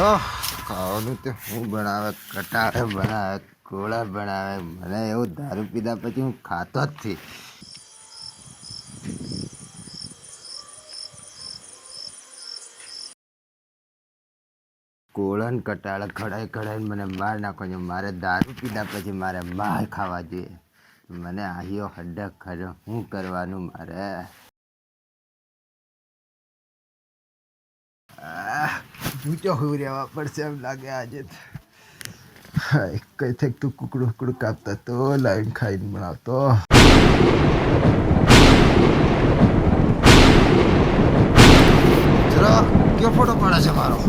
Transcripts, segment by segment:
ખાવાનું તો હું બનાવે, કટારે બનાવે, ગોળા બનાવે. મને એવું દારૂ પીધા પછી હું ખાતો જ નથી. કોળન કટાળે ખડાઈ ખડાઈને મને માર નાખો છો. મારે દારૂ પીધા પછી મારે માર ખાવા જોઈએ. મને આયો હડક ખરે શું કરવાનું મારે? ભૂચો હું રહેવા પડશે એમ લાગે આજે. કઈ થઈક તું કુકડું કુકડું કાપતા તો લાઈન ખાઈને બનાવતો. ચલો કયો ફોટો પાડે છે મારો?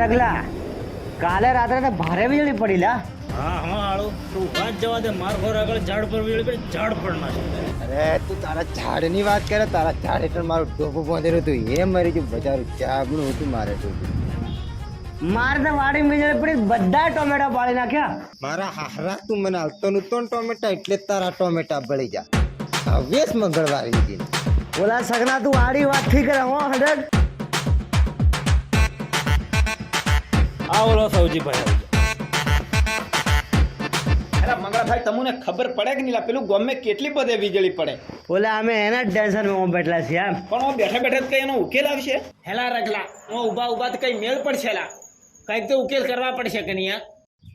રગલા કાલે રાત્રે ભારે વીજળી પડી લા. હા હાળો તું વાત જવા દે. માર ઘર આગળ ઝાડ પર વીજળી પડી, ઝાડ પર નાખી. અરે તું તારા ઝાડની વાત કરે. તારા ઝાડ હેઠળ મારું ટોપું બાંધેલું હતું એ મરી ગયું બચારું. ચાબનું હતું મારે ટોપું. મારે તો વાડી વીજળી પડી, બધા ટોમેટા બાળી નાખ્યા. મારા હારા તું મને આવતો નતો ટોમેટા એટલે તારા ટોમેટા બળી જા. હવે મંગળવારે દીધી ઓલા સગના તું આડી વાત થી કરે હો હડક. આ ઓલો સૌજીભાઈ અરે મંગળાભાઈ તમને ખબર પડે કે નહીં પેલું ગમે કેટલી બધે વીજળી પડે? ઓલા અમે એના જ ટેન્શનમાં બેઠલા છીએ એમ. પણ હું બેઠા બેઠા કઈ એનો ઉકેલ આવશે? હેલા રગલા હું ઊભા કઈ મેળ પડશે લા? કઈક તો ઉકેલ કરવા પડશે કે નહીં?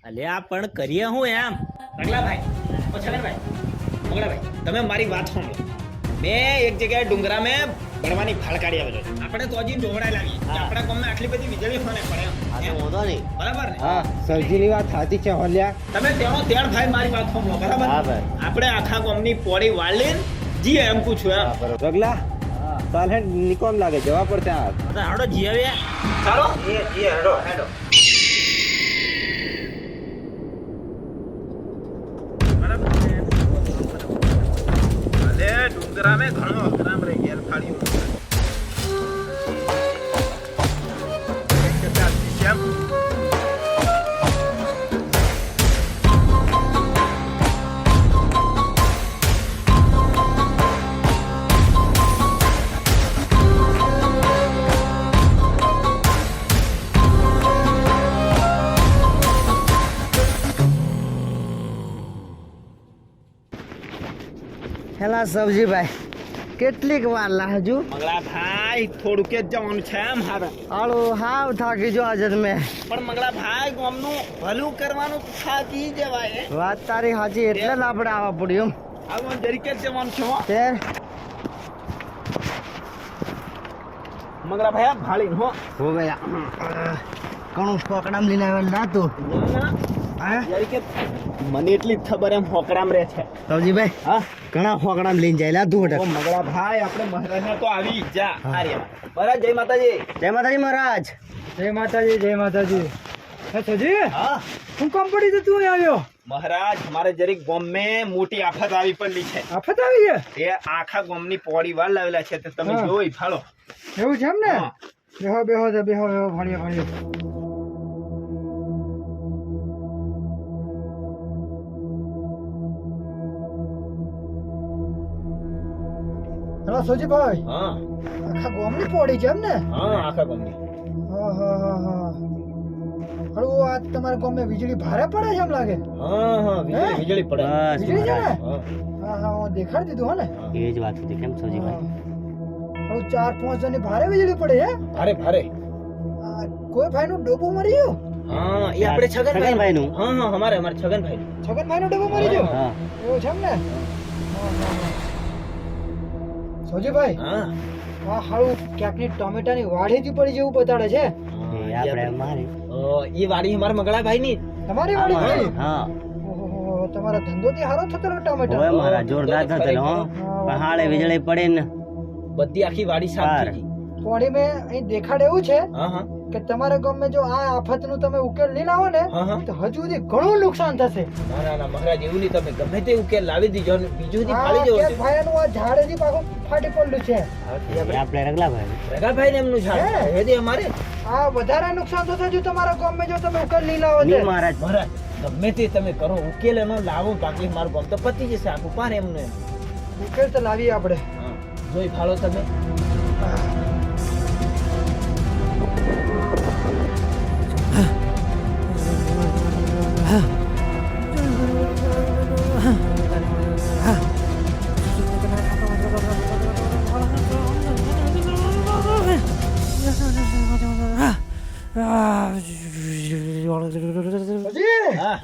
અલ્યા પણ કરીએ હું એમ રગલાભાઈ ઓ છગનભાઈ મંગળાભાઈ તમે મારી વાત સાંભળો. મેં એક જગ્યાએ ડુંગરા મેં ભણવાની ફાળ કાઢી આવેલો. આપણે તો હજી ઢોળા લાવીએ આપણા ગામમાં આટલી બધી વીજળી ફોને પડે બરાબર ને? હા સૌજીની વાત સાચી છે હોલ્યા. તમે તેનો તેણ ભાઈ મારી વાત સાંભળો બરાબર? આપણે આખા ગામની પોળી વાળ લઈને જી એમ પૂછું એમ. રગલા તાલે નિકોમ લાગે જવા પડશે. હાડો જી આવે ચાલો એ હેડો હેડો. ડુંગરા મેં ઘણો અકરામ રહી ગેલ ફાળ્યું. હેલા સબજીભાઈ કેટલીક વાર લાહજુ. મંગળાભાઈ થોડુંક જ જવાનું છે એમ હારે. આળો હાવ થાકી જો આજે મેં. પણ મંગળાભાઈ ગામનું ભલું કરવાનું થાકી જવાય. વાત તારી સાચી એટલે જ આપણે આવવા પડ્યું. આવું જરીકે જ જવાનું છે હો. તે મંગળાભાઈ આ ભાળી હો હો ભાઈ ઘણું પકડામ લઈને આવેલ ના તું. જરીકે મને એટલી જ ખબર એમ હોકડામ રહે છે. સબજીભાઈ હા ઘણા ફોકડામ લઈને જાય લા તું. ઓ મંગળાભાઈ આપણે મહારાજને તો આવી જા. અરે મહારાજ જય માતાજી. જય માતાજી મહારાજ. જય માતાજી જય માતાજી. હે સજી હા હું કામ પડી તો તું આવ્યો? મહારાજ મારે જરીક ગામમે મોટી આફત આવી પડલી છે. આફત આવી છે? એ આખા ગામની પોળી વાળ લાવેલા છે તો તમે હા. જોઈ ફાળો. એવું છે એમ ને? હા. બેહો બેહો બેહો ભાણીએ. હેલો સોજીભાઈ હા આખા ગામની પોડી છે એમ ને? હા આખા ગામની. હા. હળવું આ તમારા ગામમાં વીજળી ભારે પડે છે એમ લાગે. હા વીજળી પડે. વીજળી છે ને? હા હા હું દેખાડી દીધું હો ને. એ જ વાત હતી કેમ સબજીભાઈ? હળવું 4-5 જણની ભારે વીજળી પડે હે. ભારે કોઈ ભાઈનું ડોબું મરી ગયું? હા એ આપણે છગનભાઈ નું. હા અમારે છગનભાઈ. છગનભાઈનું ડોબું મરી ગયું? હા એવું છે એમ ને? સોજીભાઈ હા આ હારું ક્યાંકની ટોમેટાની વાડીથી પડી જેવું બતાડે છે. આપણે મારી એ વાડી અમારા મગળાભાઈ ની તમારી વાડી પડી? હા ઓહો, તમારો ધંધોથી હારો થતો રહ્યો ટોમેટા. હવે મારા જોરદાર થતો હો પહાડે વીજળી પડે ને બધી આખી વાડી સાફ થઈ ગઈ. થોડી મેં અહીં દેખાડ એવું છે હા હા કે તમારા ગામમાં જો આ આફતનું તમે ઉકેલ લઈને આવો ને હા હા તો હજુ સુધી ઘણું નુકસાન થશે. ના ના ના મહારાજ એવું નહીં, તમે ગમે તે ઉકેલ લાવી દીજો અને બીજું દી આ ફાડી જવું કે છે. ભાઈનું આ ઝાડ હજી પાછું ફાટી પડ્યું છે. આપણે રગલા ભાઈ રગાભાઈ ને એમનું ઝાડ હે? એ દે અમારે આ વધારે નુકસાન થશે જો તમારા ગામમાં જો તમે ઉકેલ લઈને આવો નહીં તો. મહારાજ મહારાજ ગમે તે તમે કરો ઉકેલ એનો લાવો, બાકી મારું કામ તો પતી જશે આખું પાર એમનું એમ. ઉકેલ તો લાવીએ આપણે. હા. જોઈ ફાળો તમે. હજી હા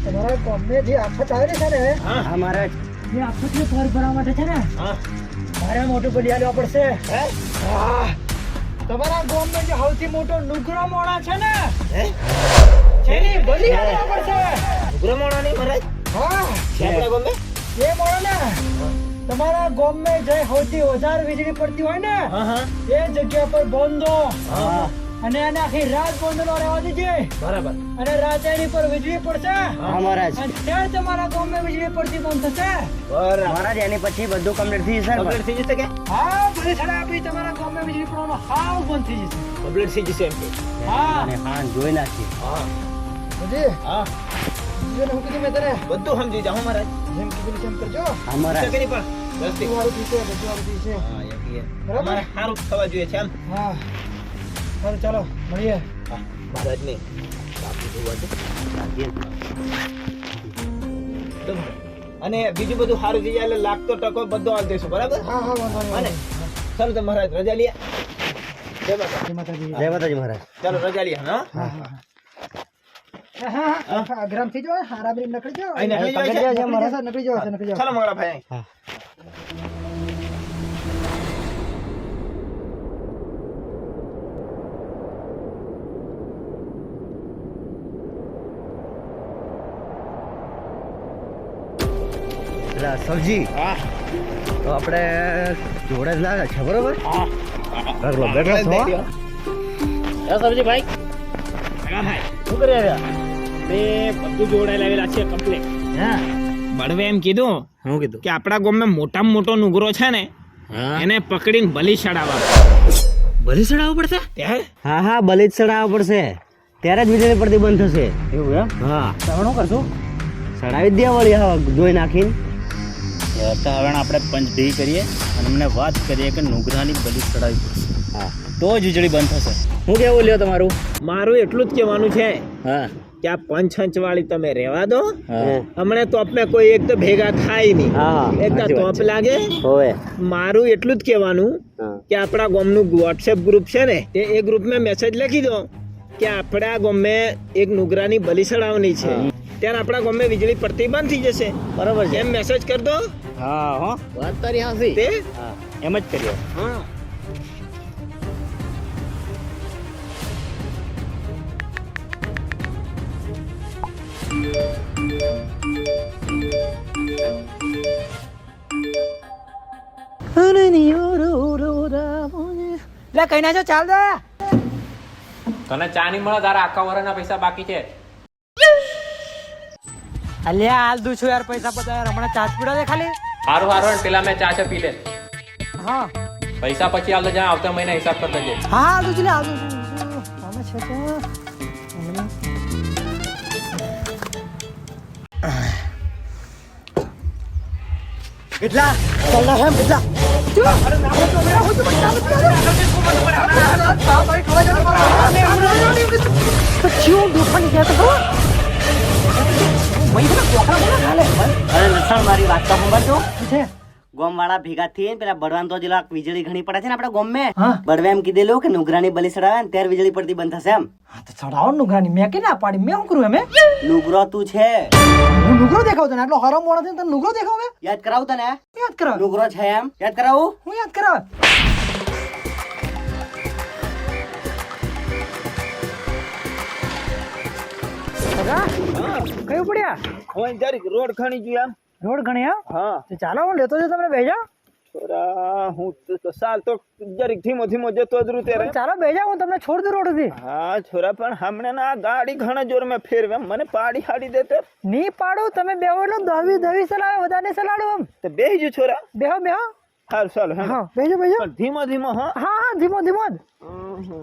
તમારા ગામમાં જે આફત આવેલી છે ને હા હા મહારાજ એ આફતને પાર ભરવા માટે છે ને હા મારે મોટું બલિ આલવા પડશે. હે? હા. તમારા ગામમાં જે સૌથી મોટો નુગરો મોણા છે ને હે? જેની બલિ આલવા પડશે. ઉગ્રમોણા નહીં મહારાજ હા છે આપણા ગામે? એ મોણા ને તમારા ગામમાં જે સૌથી વધારે વીજળી પડતી હોય ને હા હા એ જગ્યા પર બોંધો હા અને એને આખી રાત બોંધનો રહેવા દેજે બરાબર. અને રાતે એની પર વીજળી પડશે હા મહારાજ અને ત્યારે તમારા ગામમાં વીજળી પડતી બંધ થશે. બરાબર. મહારાજ એની પછી બધું કમ્પ્લીટ થઈ જશે ને કમ્પ્લીટ થઈ જશે કે? હા ભલે છડા આપી તમારા ગામમાં વીજળી પડવાનું હાવ બંધ થઈ જશે. કમ્પ્લીટ થઈ જશે એમ કે? હા અને હા જોઈ નાખી હા બધી હા જેને હું કીધું મેં તને બધું સમજી જાઓ મહારાજ. જેમ કીધું તેમ કરજો. હા મહારાજ છે કે નહીં પણ? વ્યવસ્થિત. બધું વાળું પીશે બધું વાળું પીશે. હા, એમ કે. બરાબર. અમારે સારું જ થવા જોઈએ છે એમ. હા સારું ચાલો મળીએ. હા, મહારાજને બાપુ જોવા દે. તો મહારાજ. અને બીજું બધું સારું થઈ જાય એટલે લાગતો ટકો બધો આલ દેશું બરાબર. હા હા વાંધો અને નહીં. ચાલો તો મહારાજ રજા લઈએ. જય માતા. જય માતાજી. જય માતાજી મહારાજ ચાલો રજા લઈએ હા. હા હા હા હા ગ્રામ થઈ જાવ હારા બ્રેમ નકળી જાવ અહીં નકળી જાવ છે? નકળી જાવ, નકળી જાવ નકળી જાવ. ચાલો મંગળા ભાઈ. હા પેલા સબજી હા તો આપણે જોડે જ લાગે છે બરોબર હા બેઠો બેઠો છો સબજી ભાઈ. મંગળા ભાઈ શું કરી આવ્યા? તે બધું જોડાઈ લાવેલા છે કમ્પ્લીટ. હા બળવે એમ કીધું શું કીધું કે આપણા ગામમાં મોટામાં મોટો નુગરો છે ને હા એને પકડીને બલી ચડાવવા. બલી ચડાવવું પડશે ત્યાં હા હા બલી જ ચડાવવું પડશે ત્યારે જ વીજળી પડતી બંધ થશે એવું એમ? હા તમે શું કરશું? ચડાવી જ દે વળી હા જોઈ નાખીને હવે આપણે પંચભેગી કરીએ અને અમને વાત કરીએ કે નુગરાની બલી ચડાવવી પડશે હા તો જ વીજળી બંધ થશે. હું કેવું લ્યો તમારું મારું એટલું જ કહેવાનું છે હા કે આ પંચ વાળી તમે રહેવા દો. હા હમણાં તોપને કોઈ એક તો ભેગા થાય નહીં. હા એક તો સાચી વાત તોપ છે. લાગે. હોવે મારું એટલું જ કહેવાનું હા કે આપણા ગામનું વોટ્સએપ ગ્રુપ છે ને તે એ ગ્રુપમાં મેસેજ લખી દો કે આપણા ગામમાં એક નુગરાની બલી ચડાવવાની છે. ત્યારે આપણા ગામમાં વીજળી પડતી બંધ થઈ જશે. બરોબર છે એમ મેસેજ કર દો. હા હો વાત તારી હાસી તે હા એમ જ કરીએ. હા લે કઈ ના છો ચાલ દે. તને ચા નહીં મળે તારા આખા વરના પૈસા બાકી છે. અલ્યા હાલ દઉં છું યાર પૈસા બધા યાર હમણાં ચાર્જ પીડો દે ખાલી. સારું સારું ને પેલા મેં ચા છે પી લે. હા પૈસા પછી આવતો જા આવતા મહિના હિસાબ કરતા જજે. હા હાલ દઉં છું લે હાલ દઉં છું. આમાં છે તો કેટલા ચાલના હેમ કેટલા અરે લસણ મારી વાત તો સાંભળજો ગોમ વાળા ભેગા થઈને પેલા બળવાન તો જેલા વીજળી ઘણી પડે છે ને આપડા ગોમ માં હા. બળવે એમ કીધેલું કે નુગરાની બલી ચડાવે ને ત્યારે વીજળી પડતી બંધ થશે એમ હા તો ચડાવો નુગરાની મેં કે ના પાડી મેં શું કરું એમ નુગરો તું છે હું નુગરો દેખાવ તને આટલો હરો મોણો છે તને નુગરો દેખાવ યાદ કરાવું તને યાદ કરાવ નુગરો છે એમ યાદ કરાવું હું યાદ કરાવ કાકા હા કયું પડ્યા હું જરીક રોડ ખણી ગયું આમ રોડ ગણ્યા હા તો ચાલો હું લેતો છું તમને બેજા છોરા હું તો સાલ તો જરીક ધીમો ધીમો જતો જ રૂ ત્યારે ચાલો બેજા હું તમને છોડ દઉં રોડથી હા છોરા પણ હમણાં ના ગાડી ઘણા જોર મેં ફેરવે મને પાડી હાડી દેતે નહીં પાડું તમે બેહો એટલે દવી દવી ચલાવે વધારે ચલાડો આમ તો બેહી જો છોરા બેહો બેહો હાલ ચાલ હા હા બેજો બેજો પણ ધીમો ધીમો હા હા હા ધીમો ધીમો જ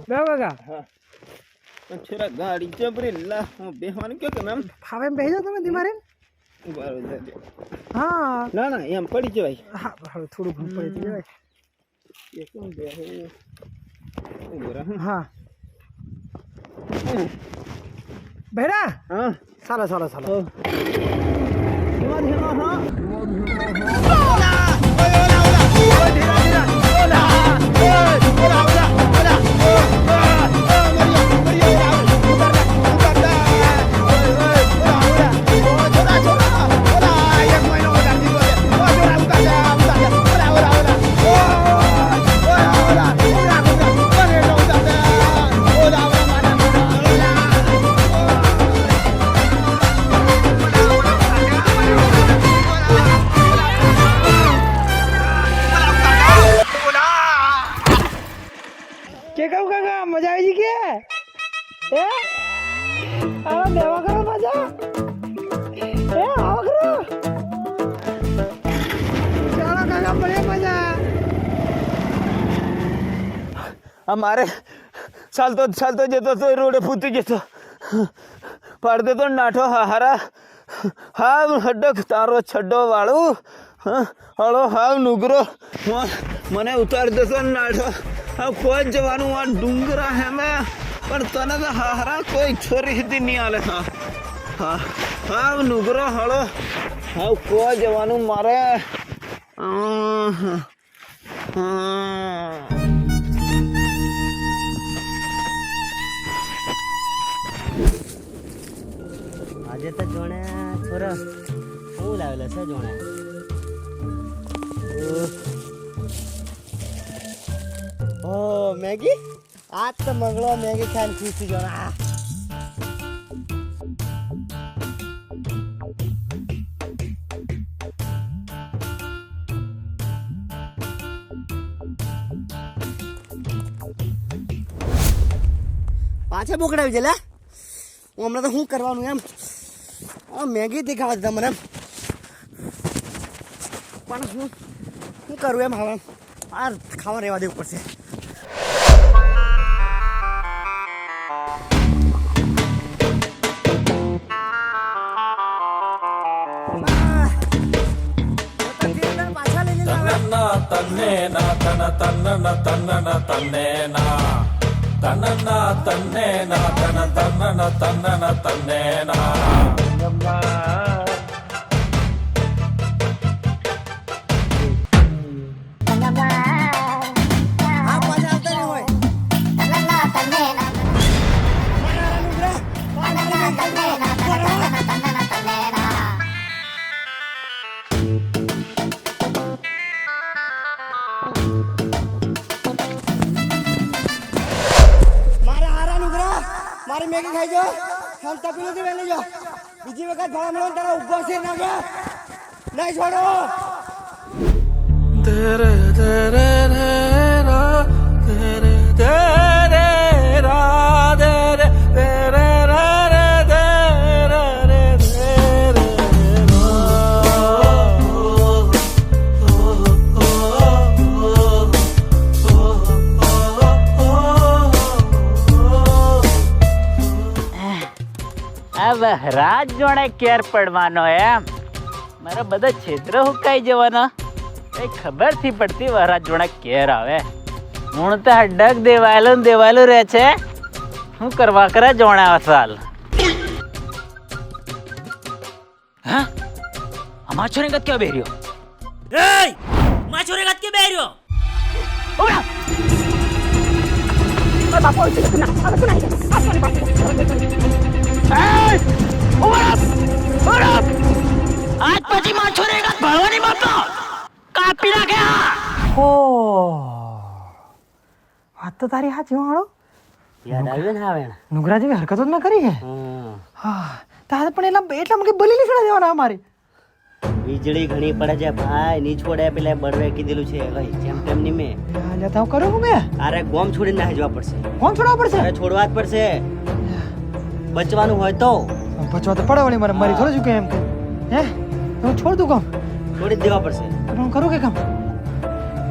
બેહો કાકા પણ છોરા ગાડી જબરી લા હું બેહવાનું કે મેમ ફાવે એમ બેહી જાઓ તમે ધીમા રહીને હા ના ના એમ પડી જવાય હા હવે થોડું ઘણું પડી જવાય એકમ બેહે ઉભો રહે હા બેડા હા ચાલો ચાલો ચાલો ધીમો ધીમો હા કે કહું કાકા મજા આવી ગઈ કે આવો દેવા કરો મજા આવો કરો ચાલો કાકા બળે મજા અમારે ચાલતો જતો તો રોડે ફૂટી જતો પાડતો તો નાઠો હારા હાવ હડક તારો છડ્ડો વાળું હળો હાવ નુગરો મને ઉતાર દેતો નાઠો હા કોઈ જવાનું આ ડુંગરા હે મેં પણ તને તો હારા કોઈ છોરી સુધી નહીં આલે હા હા હાવ નુગરો હળો હાવ કોઈ જવાનું મારે આજે તો જોણે છોરા હું લાવેલો છે જોણે ઓ મેગી આજ તો મંગળો મેગી ખાઈને ખુશ થઈ જોણા પાછા બોકડાવી છે લે હું હમણાં તો શું કરવાનું એમ મેગી દેખાવા દીધા મને પણ શું કરું એમ હવે આ ખાવા રહેવા દેવું પડશે પાછા લઈ મારી મેગી ખાઈ જો હમ તપી નથી વેલી જો બીજી વખત ભાડા મળો તારા ઉભો છે ના ગયા નહીં છોડો રાત જોણે કેર પડવાનો એમ મારા બધા ક્ષેત્ર હુકાઈ જવાના કઈ ખબર થી પડતી વરાત જોણે કેર આવે હું તો હડક દેવાયેલું રહે છે શું કરવા કરે જોણા સાલ હા માછો ને ગત ક્યાં બેર્યો માછો ને ગત ક્યાં બેર્યો આજ પછી માછો રે ભળવાની બાપા કાપી નાખ્યા ઓ વાત તો તારી હાચી વાળો યાદ આવ્યું ને આવે નુગરા જેવી હરકતો જ મેં કરી છે હા તારે પણ એટલા મને બલી નીકળે દેવાના અમારે. વીજળી ઘણી પડે છે ભાઈ, ની છોડે પેલા બળવે કીધેલું છે ભાઈ, જેમ તેમ ની મેં. લેતા હું કરું મેં. અરે ગોમ છોડીને ના જવા પડશે. કોણ છોડવા પડશે? અરે છોડવા જ પડશે, બચવાનું હોય તો. બચવા તો પડે વળી મારે, મારી થોડું જ કે એમ કે હે હું છોડ દઉં કામ, છોડી જ દેવા પડશે. હું કરું કે કામ?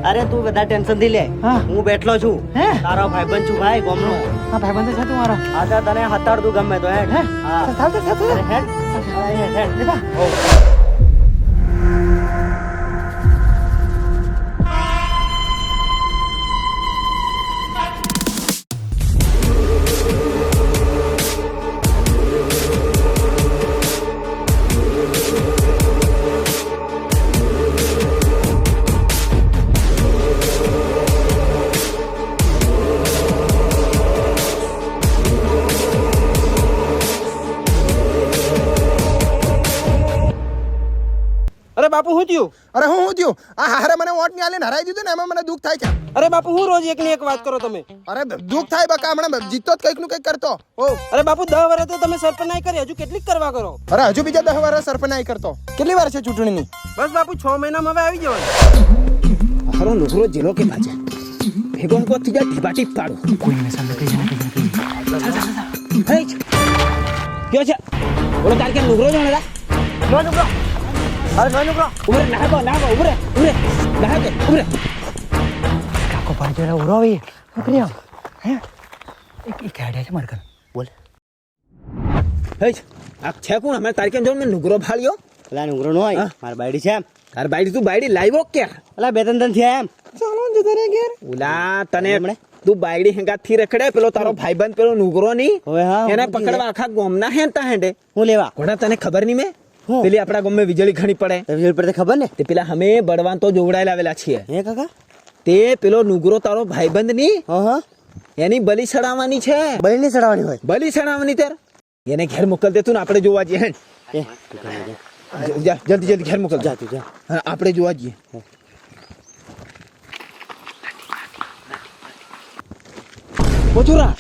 અરે તું બધા ટેન્શન થી લે, હા. હું બેઠલો છું, હે તારો ભાઈબંધ છું ભાઈ ગોમનો. હા ભાઈબંધ છે તું મારો. આ તો તને હતાડ તું ગમે તો હેડ. હે હા ચાલ ચાલ ચાલ અરે હેડ. હેડ. લે બા. અરે બાપુ શું થયું? અરે હું થયું? આ હારે મને વોટ ની આલીને હરાઈ દીધું ને, એમાં મને દુઃખ થાય છે. અરે બાપુ હું રોજ એકની એક વાત કરો તમે? અરે દુઃખ થાય બકા, હમણાં જીતો જ કંઈક નું કંઈક કરતો. ઓ અરે બાપુ 10 વર્ષ તો તમે સરપંચ નહીં કરી, હજુ કેટલીક કરવા કરો? અરે હજુ બીજા 10 વર્ષ સરપંચ કરતો. કેટલી વાર છે ચૂંટણીની? બસ બાપુ 6 મહિનામાં હવે આવી જવાનું. હારો નુકરો જેલો કે બાજે ભેગો કો તીજા ટીપાટી પાડો. કોઈને સામે કઈ જણા હે ક્યો છે ઓલો તાર કે નુકરો જોણે લા નો નુકરો. અરે નો નુકરો ઉભરે ના ઉભરે ના કે ઉભરે. કાકો પર જરા ઉરાવી પ્રિયા હે એક આઈડિયા છે માર કર બોલ. હે આ છે કોણ? અમે તાર કે જો મે નુકરો ફાળ્યો. પેલા નુંગરો નો હોય, મારી બાયડી છે એમ. તાર બાયડી તું બાયડી લાવ્યો કે? અલા બે ત્રણ થયા એમ. ચાલો જતો રે ઘેર. ઉલા તને તું બાયડી હેંગા થી રખડે, પેલો તારો ભાઈબંધ પેલો નુગરો ની હવે હા એને પકડવા આખા ગોમના હેંતા હેંડે. હું લેવા ઘોડા તને ખબર નહીં મેં પેલી આપડા ગામમાં વીજળી ઘણી પડે વીજળી પડે ખબર ને? તે પેલા અમે બળવાન તો જોવડાયેલા આવેલા છીએ. હે કાકા? તે પેલો નુગરો તારો ભાઈબંધ ની હા હા એની બલી ચડાવવાની છે. બળી ની ચડાવવાની હોય? બલી ચડાવવાની તાર એને ઘેર મોકલ દે તું ને આપણે જોવા જઈએ. હેડ એ તું કાને જા. જા જલ્દી ઘેર મોકલ. જા તું જા. હા આપણે જોવા જઈએ. પોચુરા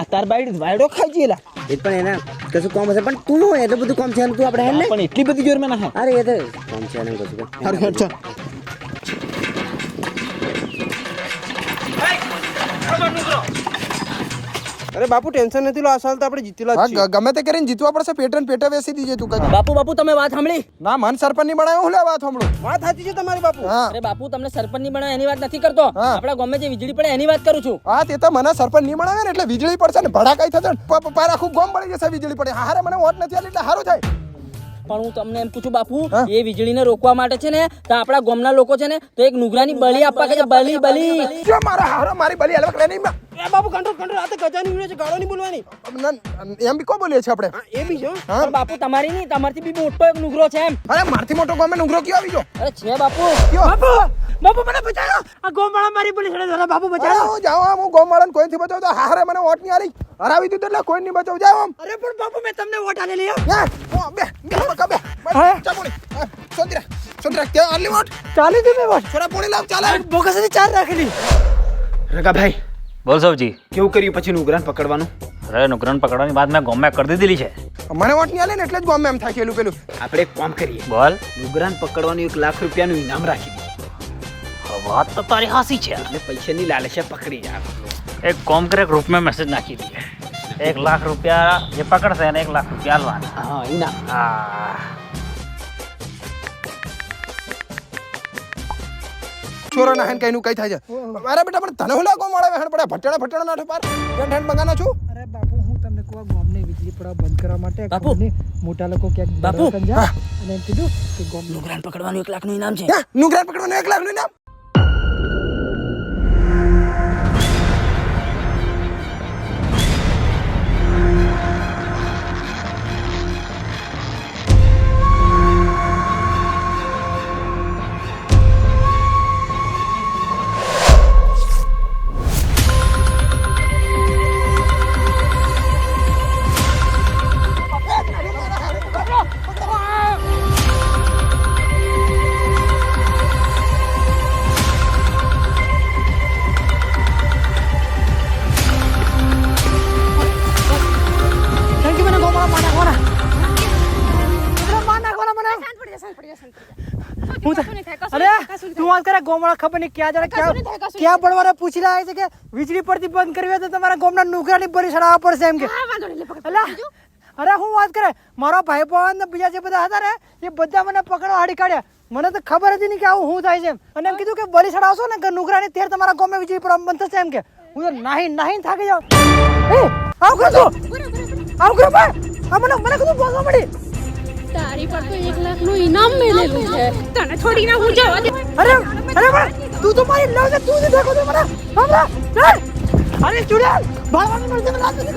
આ તાર બાયડી વાયડો ખાઈ ગયેલા. એ પણ એના કશું કામ હશે, પણ તું હોય એટલું બધું કામ છે ને તું આપણે હેલ ને. પણ એટલી બધી જોર માં ના. અરે એ તો કામ છે ને કશું. હારું હેડ ચાલ. અરે બાપુ ટેન્શન નથી લો, આ સાલ તો આપણે જીતેલા જ છીએ. ગમે તે કરીને જીતવા પડશે. પેટર્ન પેટે વેસી દીજે તું કઈ. બાપુ તમે વાત સાંભળી? ના મન સરપંચ ની બનાવ્યો હું લે વાત હમણું. વાત સાચી છે તમારી બાપુ. હા અરે બાપુ તમને સરપંચ ની બનાવે એની વાત નથી કરતો, હા. આપડા ગામે જે વીજળી પડે એની વાત કરું છું. હા તે તો મને સરપંચ નહીં બનાવે ને એટલે વીજળી પડશે ને ભડાકાઈ થશે ને પાર આખું ગોમ બળી જશે. વીજળી પડે હારે મને વોટ નથી આલી એટલે સારું થાય. પણ હું તમને એમ પૂછું બાપુ, હા. એ વીજળીને રોકવા માટે છે ને તો આપડા ગામના લોકો છે ને તો એક નુગરાની બલી આપવા કે છે. બલી જો મારા હારો મારી બલી હલવા કરે નહીં. બાપુ કંટ્રોલ આ તો ગજાની વિડિયો છે, ગાળો નહીં બોલવાની. એમ બી કો બોલીએ છે આપણે. એ બી છે. હા પણ બાપુ તમારી નહીં, તમારથી બી મોટો એક નુગરો છે એમ. અરે મારથી મોટો ગમે નુંગરો કયો આવી ગયો? અરે છે બાપુ. કયો? બાપુ મને બચાવો, આ ગોમાળા મારી બોલી છડે જરા બાપુ અરે બચાવો. હું જાઉં આમ, હું ગોમાળાને કોઈથી બચાવતો હારે મને વોટ નહીં આલી. હરાવી દીધું એટલે કોઈ નહીં બચાવ. જાવ આમ. અરે પણ બાપુ મેં તમને વોટ આલેલી હો. યા, ઓ, બે બકા બે. હા. ચાપોણી. સોંદરા તે આલી વોટ. ચાલી દી મેં વોટ. છોરા પોણી લાવ ચાલે. બોકસની ચાર રાખેલી. રગા ભાઈ બોલ સૌજી. કેવું કર્યું પછી નુગરાન પકડવાનું? અરે નુકરાન પકડવાની વાત મેં ગોમે કરી દીધેલી છે. મને વોટ નહીં આલે ને એટલે જ ગોમ એમ થાય કેલું પેલું. આપણે એક કામ કરીએ, બોલ. નુગરાન પકડવાનું 1 લાખ રૂપિયાનું ઇનામ રાખી દઈએ. વાત તો તારી હાસી છે. એટલે પૈસાની લાલચે પકડી જાય. એક કોમ કરે ગ્રુપમાં મેસેજ નાખી દઈએ. 1 લાખ રૂપિયા જે પકડશે એને 1 લાખ રૂપિયા આલવાના. હા ઇનામ. હા છોરો ના હેન કઈ નું કઈ થાય છે. અરે બેટા પણ તને હું લાગો મળે હેણ પડે ભટણા નાઠો પાર હેણ હેણ મંગાના છું. અરે બાપુ હું તમને કહું ગામને વીજળી પડવા બંધ કરવા માટે બાપુ. મોટા લોકો ક્યાંક બાપુ. બરાબર કરી જાય અને એમ કીધું કે ગામ નુગરાન પકડવાનું 1 લાખનું ઇનામ છે. હે નુગરાન પકડવાનું 1 લાખ નું ઇનામ. અરે તું વાત કરે ગોમડા ખબર નહીં ક્યાં જાણે ક્યાં પડવાને પૂછી રહ્યા છે કે વીજળી પડતી બંધ કરવી હોય તો તમારા ગોમના નુકરાની બરી ચડાવવા પડશે એમ કે અરે હું વાત કરે મારો ભાઈ પવન ને બીજા જે બધા હતા ને એ બધા મને પકડવા હાડી કાઢ્યા મને તો ખબર હતી નહીં કે આવું શું થાય છે એમ અને એમ કીધું કે બલી ચડાવશો ને કે નુકરાની તેર તમારા ગામમાં વીજળી પડવા બંધ થશે એમ કે હું તો નાહી થાકી જાઉં આવું કરો તું આવું કરો ભાઈ મને કીધું બોલવા મળી તારી પર તો 1 લાખ નું ઇનામ મેલેલું છે તને થોડી ના હું જવા દે અરે તું તો મારી લવ છે તું જ દેખો તો મને હમરા ચાલ અરે ચુડાલ બાવાની મળશે મને લાગે છે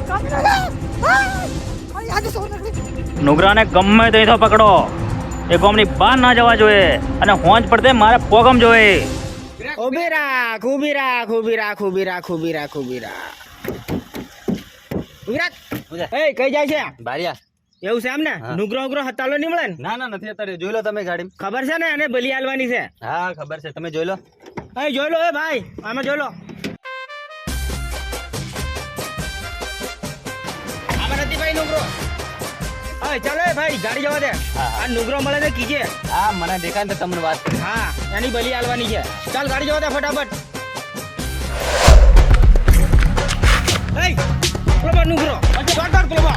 કાપી નાખે અરે આજે સો નકડી નુગરાને ગમે તે તો પકડો એ ગોમની બહાર ના જવા જોઈએ અને હોંજ પડતે મારે પોગમ જોઈએ. ઊભી રાખ ઊભી રાખ ઊભી રાખ ઊભી રાખ ઊભી રાખ ઊભી રાખ ઊભી રાખ એ કઈ જાય છે બારિયા એવું છે એમ ને નુગરો ઉગરો હતાલો નહીં મળે ને ના નથી અત્યારે જોઈ લો તમે ગાડી ખબર છે ને એને બલી આલવાની છે હા ખબર છે તમે જોઈ લો એ જોઈ લો એ ભાઈ આમાં જોઈ લો આમાં નથી ભાઈ નુગરો હા ચાલો એ ભાઈ ગાડી જવા દે આ નુગરો મળે તો કીજે હા મને દેખાય ને તો તમને વાત કરી હા એની બલી આલવાની છે ચાલ ગાડી જવા દે ફટાફટ એ પેલો નુગરો કાટ પેલો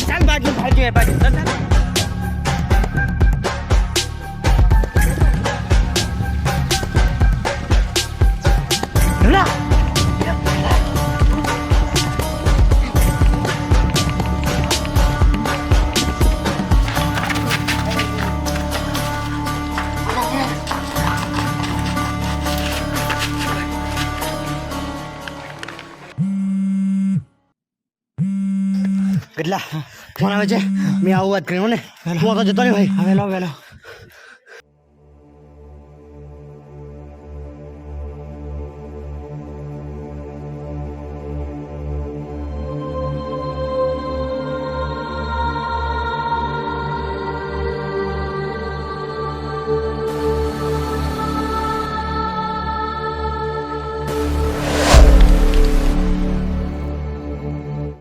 ચાલ બાજુ બાજુ કેટલા ફોન આવે છે મેં આવું વાત કર્યું ને હું તો જતો નહીં ભાઈ વેલો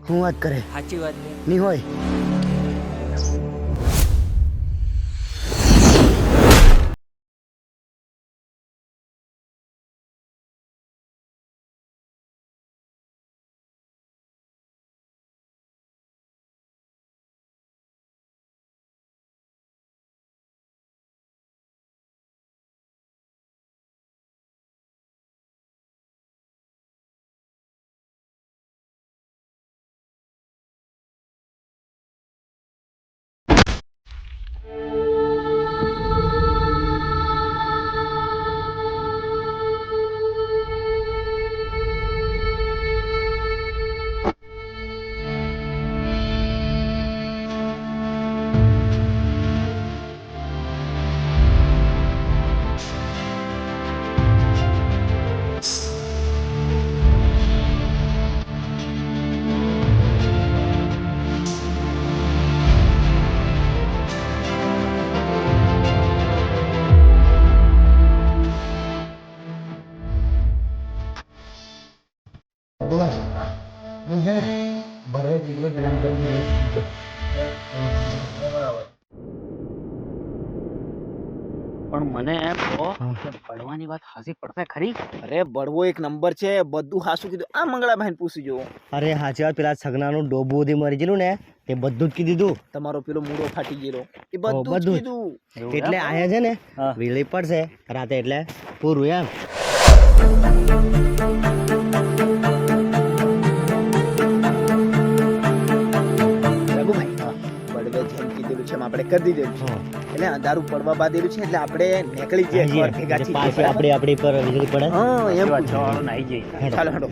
હું વાત કરે સાચી વાત નહીં હોય પણ મને એમ કહો કે પડવાની વાત હાસી પડશે ખરી? અરે બળવો એક નંબર છે બધું હાસું કીધું આ મંગળાભાઈ પૂછી જો અરે હાચી વાત પેલા સગનાનું ડોબું સુધી મરી ગયેલું ને એ બધું જ કીધું તું તમારો પેલો મૂળો ફાટી ગયેલો એ બધું જ બધું જ. કીધું એટલે આયા છે ને વીજળી પડશે રાતે એટલે પૂરું એમ બળવે જેમ કીધેલું છે એમ આપણે કરી દીધેલું એટલે અંધારું પડવા બાદેલું છે એટલે આપણે નીકળી જઈએ ભેગા છીએ પાછી આપણી પર વીજળી પડે હા એમ નાઈ જઈ ચાલો હેડો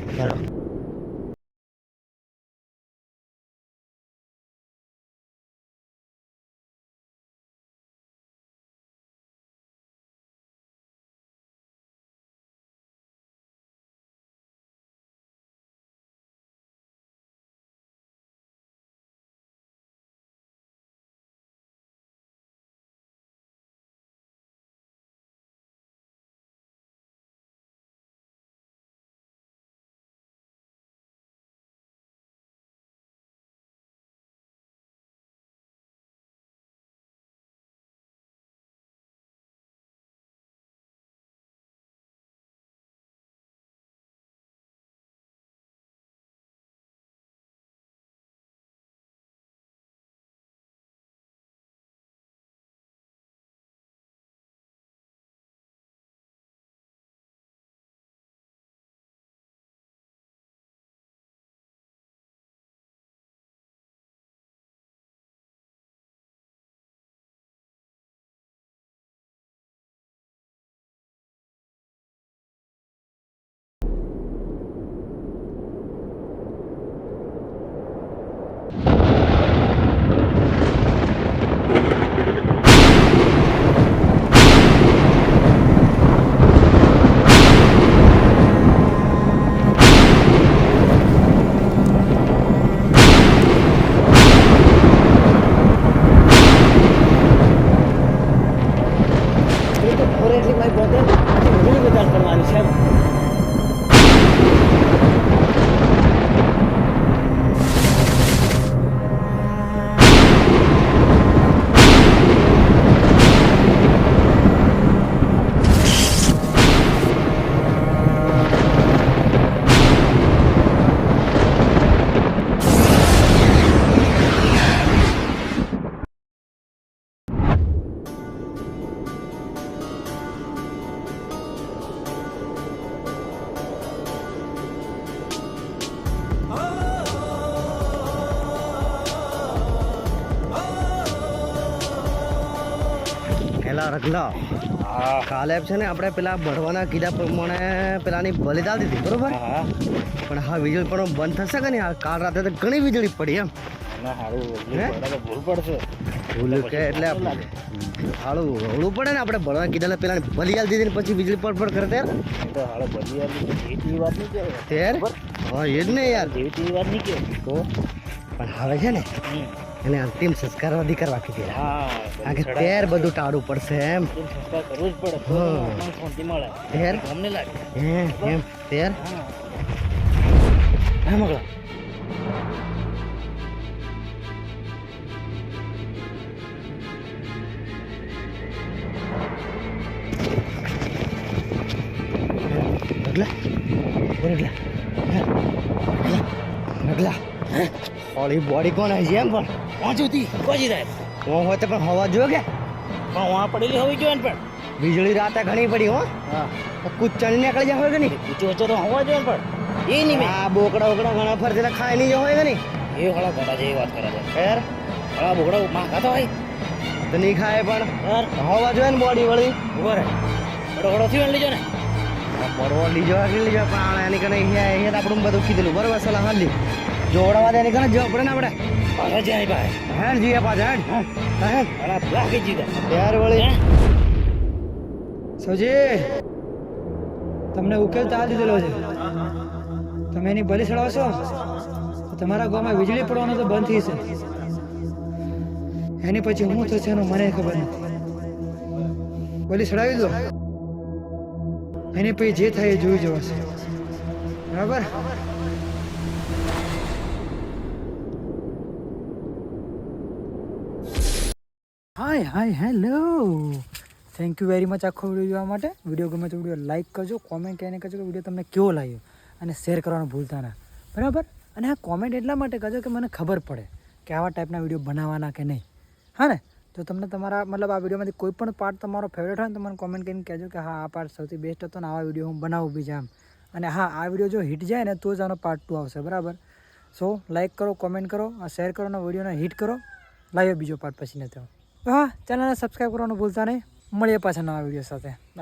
એ તો ફોરે એટલી ભાઈ પોતે વીજળી બજાર કરવાની છે. પેલા રગલા કાલે છે ને આપણે પેલા ભરવાના કીધા પ્રમાણે પેલાની બલિદાન દીધી બરોબર પણ હા વીજળી પણ બંધ થશે કે નહીં કાલ રાતે તો ઘણી વીજળી પડી એમ ભૂલ પડશે ભૂલ કે એટલે હાલું હળવું પડે ને આપણે ભરવા કીધા પેલા બલિયાલ દીધી ને પછી વીજળી પડ કરે ત્યારે હા એ જ ને યાર તો પણ હવે છે ને એને અંતિમ સંસ્કાર અધિ કરવા કીધી કારણ કે ત્યાર બધું ટાળવું પડશે એમ એમ ત્યાર હા મગલા ઓલી બોડી કોણ હશે એમ પણ પહોંચી પહોંચી જાય હું હોય તો પણ હવા જો કે પણ વहाँ પડેલી હોવી જોઈએ પણ વીજળી રાતે ઘણી પડી હો કૂચણી નીકળી જાય હોય કે નહીં કૂચો વચ્ચે તો હોવા જોઈએ પણ એ નહીં આ બોકડા બોકડા ઘણા ફરતી ખાઈ નહીં હોય કે નહીં એ હળા ઘણા જેવી વાત કરે છે યાર હળા બોકડા માં ખાતા હોય તો નહીં ખાય પણ યાર હોવા જોઈએ ને બોડી વળી ઉભો રહે ઘડો થી લીજો ને બરોબર લીજો લીજો પણ એની કને અહીંયા આપણું બધું કીધેલું બરોબર સલાહ હાલી જોડાવા દે એની કને જવા પડે ને આપણે પાછા જાય ભાઈ હેડ જીએ પાછા હેડ લાગી જીતા યાર વળી સૌજી તમને ઉકેલ તો આ દીધેલો છે તમે એની બલી ચડાવશો તો તમારા ગામમાં વીજળી પડવાનું તો બંધ થઈ છે એની પછી હું થશે એનું મને ખબર નથી બલી ચડાવી દો એની પછી જે થાય એ જોઈ જવાશે બરાબર hi hi hello thank you very much આખો વિડીયો જોવા માટે વિડીયો ગમે તો વિડીયો લાઇક કરજો કોમેન્ટ કહીને કહેજો કે વિડીયો તમને કેવો લાગ્યો અને શેર કરવાનું ભૂલતા ના બરાબર અને આ કોમેન્ટ એટલા માટે કરજો કે મને ખબર પડે કે આવા ટાઈપના વિડીયો બનાવવાના કે નહીં હા ને તો તમને તમારા મતલબ આ વિડીયોમાંથી કોઈ પણ પાર્ટ તમારો ફેવરેટ હોય ને તો મને કોમેન્ટ કરીને કહેજો કે હા આ પાર્ટ સૌથી બેસ્ટ હતો ને આવા વિડીયો હું બનાવું બીજા આમ અને હા આ વિડીયો જો હિટ જાય ને તો જ આનો પાર્ટ 2 આવશે બરાબર સો લાઇક કરો કોમેન્ટ કરો શેર કરો અને વિડીયોને હિટ કરો લાવ્યો બીજો પાર્ટ પછી નથી હા ચેનલને સબસ્ક્રાઈબ કરવાનું ભૂલતા નહીં મળીએ પાછા નવા વિડીયો સાથે બાય.